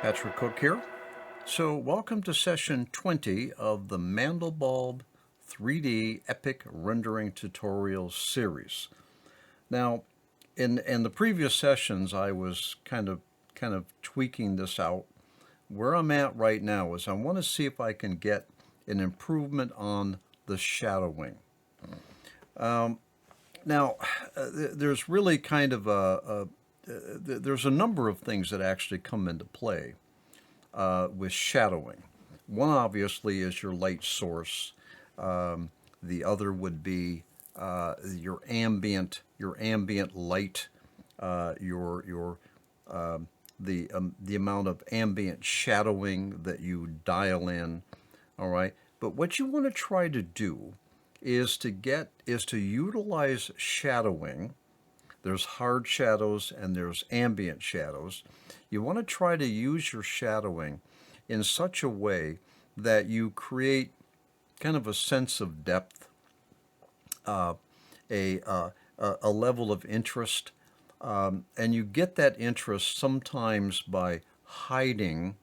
Patrick Cook here. So welcome to session 20 of the Mandelbulb 3D Epic Rendering Tutorial series. Now, in the previous sessions, I was kind of tweaking this out. Where I'm at right now is I want to see if I can get an improvement on the shadowing. Now, there's really kind of there's a number of things that actually come into play with shadowing. One obviously is your light source. The other would be your ambient light, the amount of ambient shadowing that you dial in. All right, but what you want to try to do is to utilize shadowing. There's hard shadows and there's ambient shadows. You want to try to use your shadowing in such a way that you create kind of a sense of depth, a level of interest, and you get that interest sometimes by hiding.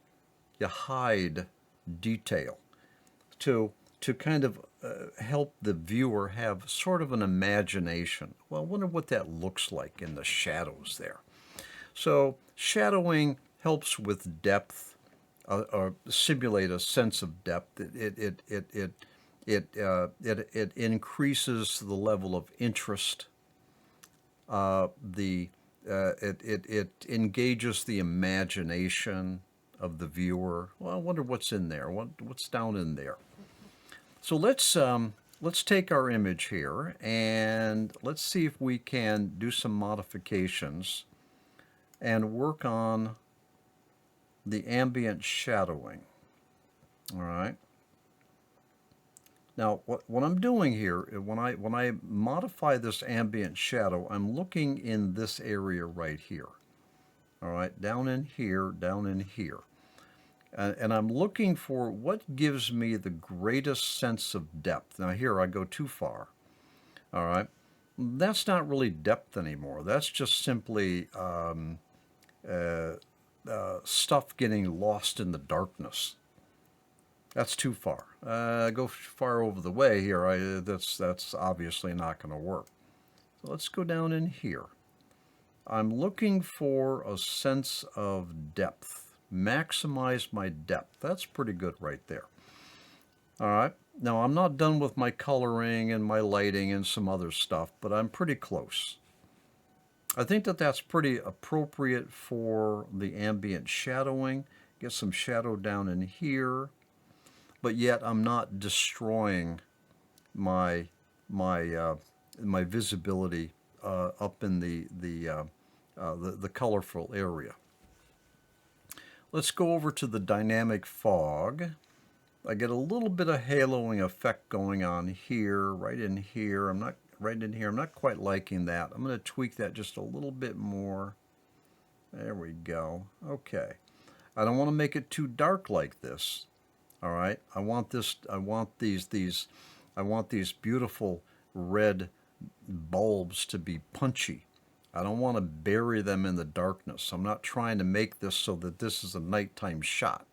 You hide detail to kind of help the viewer have sort of an imagination. Well, I wonder what that looks like in the shadows there. So shadowing helps with depth, or simulate a sense of depth. It increases the level of interest. It engages the imagination of the viewer. Well, I wonder what's in there. What's down in there? So let's take our image here and let's see if we can do some modifications and work on the ambient shadowing. All right. Now, what I'm doing here, when I modify this ambient shadow, I'm looking in this area right here. All right, down in here, down in here. And I'm looking for what gives me the greatest sense of depth. Now here I go too far. All right, that's not really depth anymore. That's just simply stuff getting lost in the darkness. That's too far. Go far over the way here. That's obviously not going to work. So let's go down in here. I'm looking for a sense of depth. Maximize my depth. That's pretty good right there. All right. Now, I'm not done with my coloring and my lighting and some other stuff, but I'm pretty close. I think that that's pretty appropriate for the ambient shadowing. Get some shadow down in here, but yet I'm not destroying my visibility up in the colorful area. Let's go over to the dynamic fog. I get a little bit of haloing effect going on here, right in here. I'm not quite liking that. I'm going to tweak that just a little bit more. There we go. Okay. I don't want to make it too dark like this. All right. I want these beautiful red bulbs to be punchy. I don't want to bury them in the darkness. I'm not trying to make this so that this is a nighttime shot.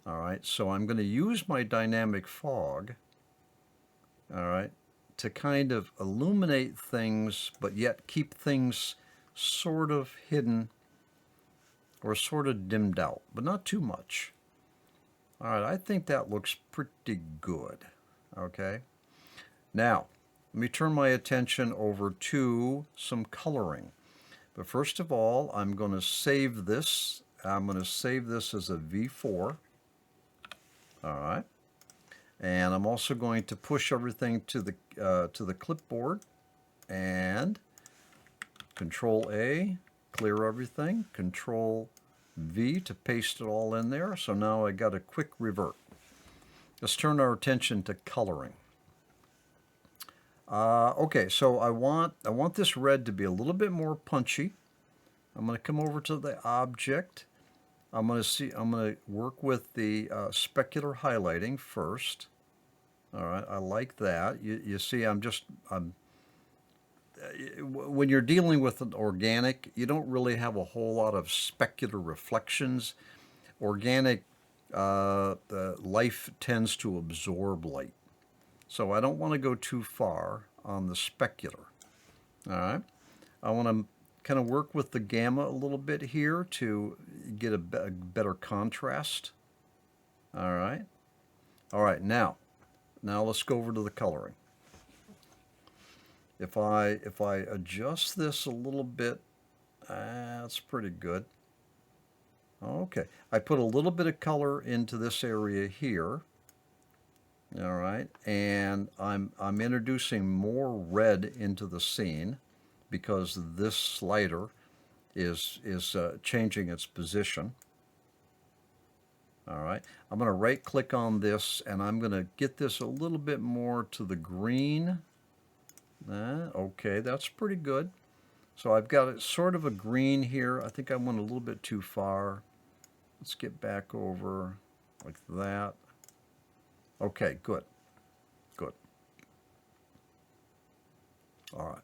All right, so I'm going to use my dynamic fog, all right, to kind of illuminate things, but yet keep things sort of hidden or sort of dimmed out, but not too much. All right, I think that looks pretty good, okay? Now, let me turn my attention over to some coloring. But first of all, I'm going to save this. I'm going to save this as a V4. All right. And I'm also going to push everything to the clipboard and Control A, clear everything. Control V to paste it all in there. So now I got a quick revert. Let's turn our attention to coloring. Okay, so I want this red to be a little bit more punchy. I'm going to come over to the object. I'm going to work with the specular highlighting first. All right, I like that. You see, when you're dealing with an organic, you don't really have a whole lot of specular reflections. organic life tends to absorb light. So I don't want to go too far on the specular. All right. I want to kind of work with the gamma a little bit here to get a better contrast. All right. All right, now let's go over to the coloring. If I adjust this a little bit, that's pretty good. Okay, I put a little bit of color into this area here. All right, and I'm introducing more red into the scene because this slider is changing its position. All right, I'm going to right click on this and I'm going to get this a little bit more to the green. Okay, that's pretty good. So I've got it sort of a green here. I think I went a little bit too far. Let's get back over like that. Okay, good. Good. All right.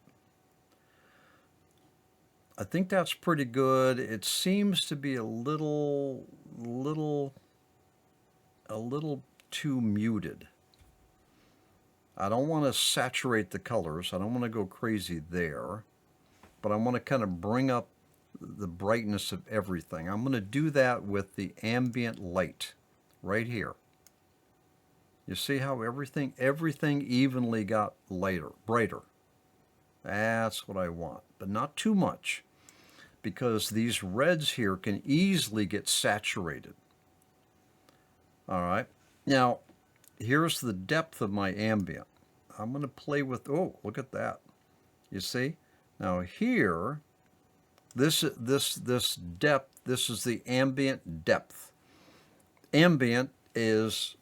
I think that's pretty good. It seems to be a little too muted. I don't want to saturate the colors. I don't want to go crazy there, but I want to kind of bring up the brightness of everything. I'm going to do that with the ambient light right here. You see how everything evenly got brighter. That's what I want, but not too much, because these reds here can easily get saturated. All right, now here's the depth of my ambient. I'm going to play with, oh, look at that. You see? Now here, this depth, this is the ambient depth. Ambient is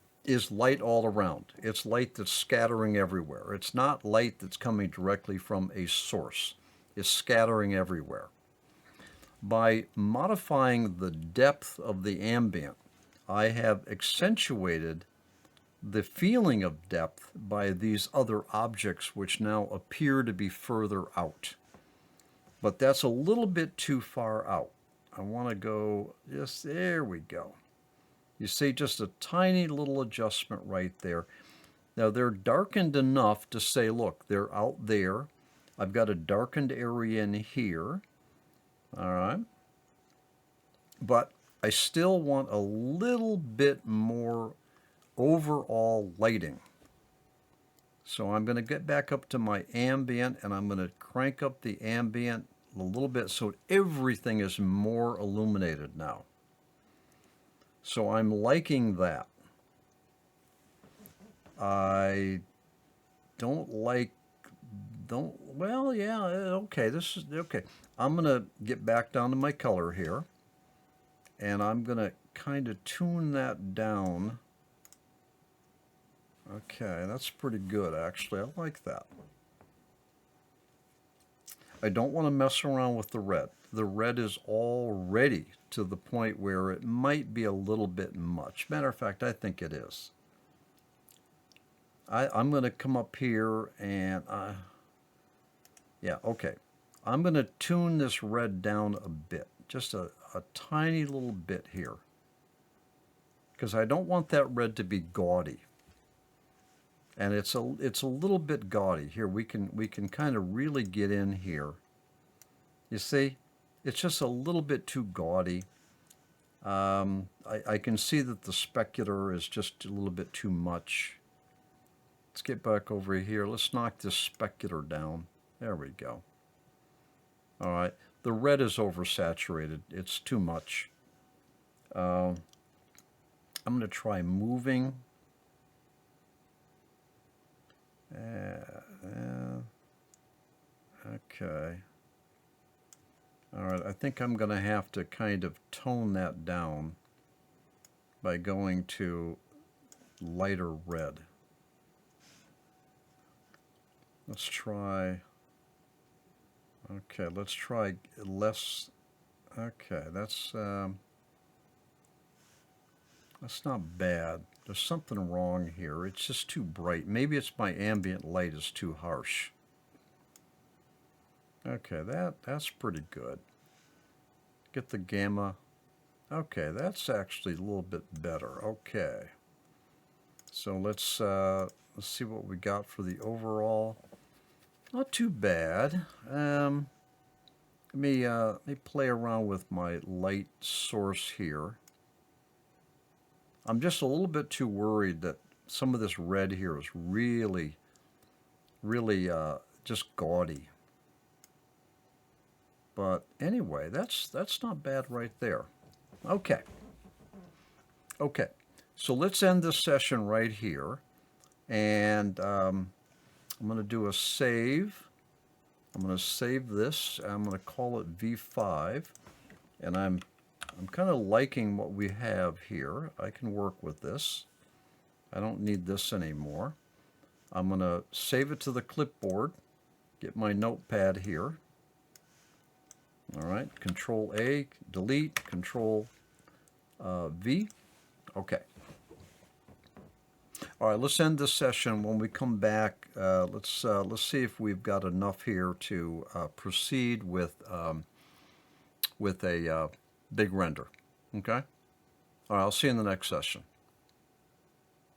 light all around. It's light that's scattering everywhere. It's not light that's coming directly from a source. It's scattering everywhere. By modifying the depth of the ambient, I have accentuated the feeling of depth by these other objects which now appear to be further out. But that's a little bit too far out. I want to go just, there we go. You see just a tiny little adjustment right there. Now they're darkened enough to say, look, they're out there. I've got a darkened area in here. All right. But I still want a little bit more overall lighting. So I'm going to get back up to my ambient and I'm going to crank up the ambient a little bit so everything is more illuminated now. So I'm liking that. I well, yeah, okay, this is, okay. I'm going to get back down to my color here. And I'm going to kind of tune that down. Okay, that's pretty good, actually. I like that. I don't want to mess around with the red. The red is already to the point where it might be a little bit much. Matter of fact, I think it is. I'm going to come up here and, yeah, okay. I'm going to tune this red down a bit, just a tiny little bit here, because I don't want that red to be gaudy. And it's a little bit gaudy. Here we can kind of really get in here. You see, it's just a little bit too gaudy. I can see that the specular is just a little bit too much. Let's get back over here. Let's knock this specular down. There we go. All right, the red is oversaturated. It's too much. I'm going to try moving. Okay. All right, I think I'm going to have to kind of tone that down by going to lighter red. Let's try, okay, let's try less, okay, that's not bad. There's something wrong here. It's just too bright. Maybe it's my ambient light is too harsh. Okay, that's pretty good. Get the gamma Okay, that's actually a little bit better. Okay. So let's see what we got for the overall. Not too bad. Let me play around with my light source here. I'm just a little bit too worried that some of this red here is really just gaudy. But anyway, that's not bad right there. Okay. Okay. So let's end this session right here. And I'm going to do a save. I'm going to save this. I'm going to call it V5. And I'm kind of liking what we have here. I can work with this. I don't need this anymore. I'm going to save it to the clipboard. Get my notepad here. All right, Control A, delete, Control V. Okay. All right, let's end this session. When we come back, let's see if we've got enough here to proceed with a big render. Okay. All right, I'll see you in the next session.